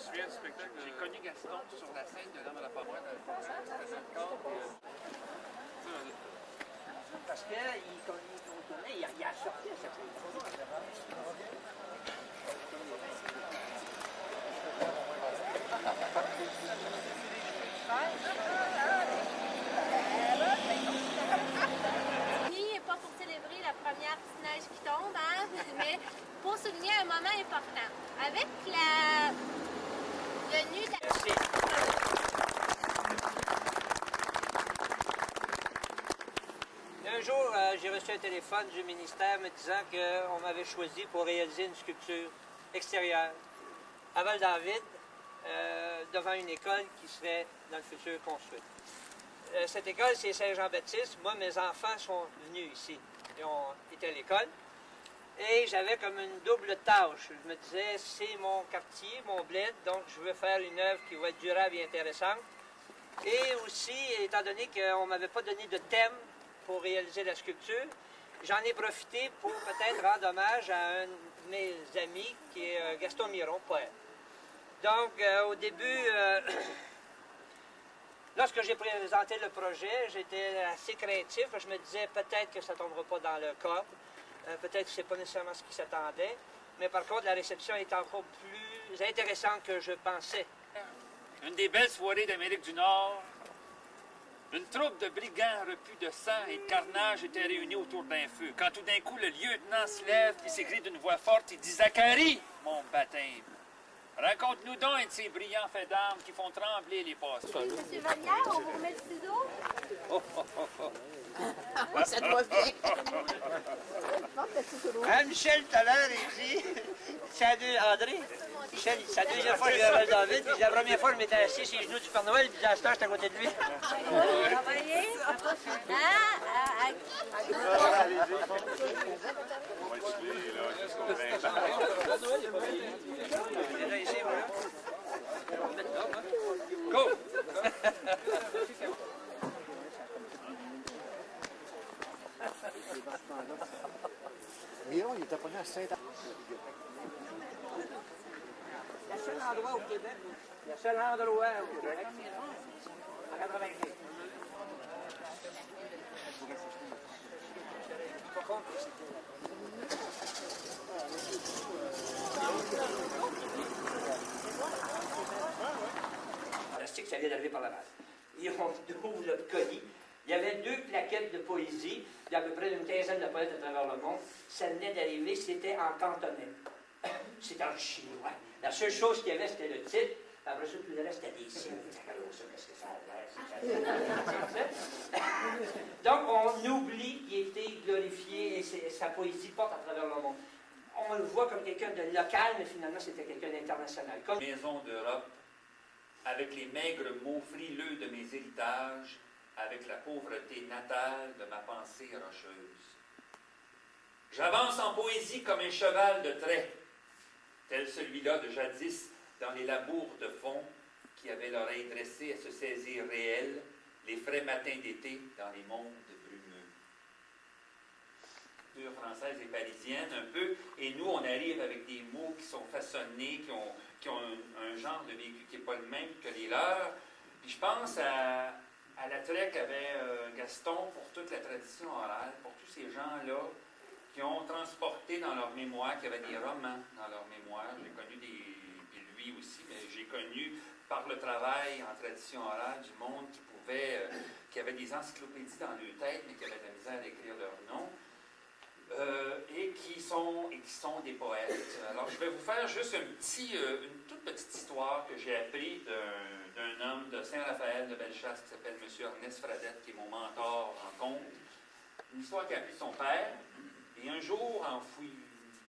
souviens du spectacle? J'ai connu Gaston sur la scène de l'Homme à la Pommade. Parce qu'il connaît, il a sorti à chaque fois. N'est pas pour célébrer la première petite neige qui tombe, hein, mais pour souligner un moment important. Avec la venue de Un jour, j'ai reçu un téléphone du ministère me disant qu'on m'avait choisi pour réaliser une sculpture extérieure à Val-David, devant une école qui serait dans le futur construite. Cette école, c'est Saint-Jean-Baptiste. Moi, mes enfants sont venus ici. Ils ont été à l'école. Et j'avais comme une double tâche. Je me disais, c'est mon quartier, mon bled, donc je veux faire une œuvre qui va être durable et intéressante. Et aussi, étant donné qu'on ne m'avait pas donné de thème pour réaliser la sculpture, j'en ai profité pour peut-être rendre hommage à un de mes amis, qui est Gaston Miron, poète. Donc, au début, lorsque j'ai présenté le projet, j'étais assez craintif. Je me disais peut-être que ça ne tombera pas dans le corps. Peut-être que ce n'est pas nécessairement ce qui s'attendait. Mais par contre, la réception est encore plus intéressante que je pensais. Une des belles soirées d'Amérique du Nord. Une troupe de brigands repus de sang et de carnage était réunie autour d'un feu. Quand tout d'un coup, le lieutenant se lève et s'écrie d'une voix forte, il dit « Zacharie, mon baptême! Raconte-nous donc un de ces brillants faits d'armes qui font trembler les passants. » Monsieur Vallière, on vous remet le ciseau? Oui, ça te va bien. Hein, Michel, tout à l'heure, il dit, André, Michel, c'est la deuxième fois que je vais à Val-David, puis la première fois, je m'étais assis sur les genoux du Père Noël, puis à cette heure, j'étais à côté de lui. Travailler? On va essayer, là, jusqu'au 20 ans. Go! Miron, il était pas né à Saint-Anne. Le seul endroit au Québec, le seul endroit au Québec, en 95. Fantastique, ça vient d'arriver par la base. Et on ouvre le colis. Il y avait 2 plaquettes de poésie. Il y a à peu près une quinzaine de poètes à travers le monde. Ça venait d'arriver, c'était en cantonais. C'était en chinois. La seule chose qu'il y avait, c'était le titre. Après ça, tout le reste, c'était des signes. Qu'est-ce que ça a l'air? Donc, on oublie qu'il était glorifié et sa poésie porte à travers le monde. On le voit comme quelqu'un de local, mais finalement, c'était quelqu'un d'international. Comme... Maison d'Europe, avec les maigres mots frileux de mes héritages, avec la pauvreté natale de ma pensée rocheuse. J'avance en poésie comme un cheval de trait, tel celui-là de jadis dans les labours de fond, qui avait l'oreille dressée à se saisir réel, les frais matins d'été dans les mondes brumeux. Culture française et parisienne un peu, et nous on arrive avec des mots qui sont façonnés, qui ont un genre de vécu qui n'est pas le même que les leurs. Puis je pense à l'attrait qu'avait Gaston pour toute la tradition orale, pour tous ces gens-là qui ont transporté dans leur mémoire, qui avaient des romans dans leur mémoire. J'ai connu et lui aussi, mais j'ai connu par le travail en tradition orale du monde qui avait des encyclopédies dans leur tête, mais qui avaient de la misère à écrire leur nom. Et qui sont des poètes. Alors, je vais vous faire juste une toute petite histoire que j'ai appris d'un homme de Saint-Raphaël de Bellechasse qui s'appelle M. Ernest Fradette, qui est mon mentor en conte. Une histoire qu'a appris son père. Et un jour, en fouillant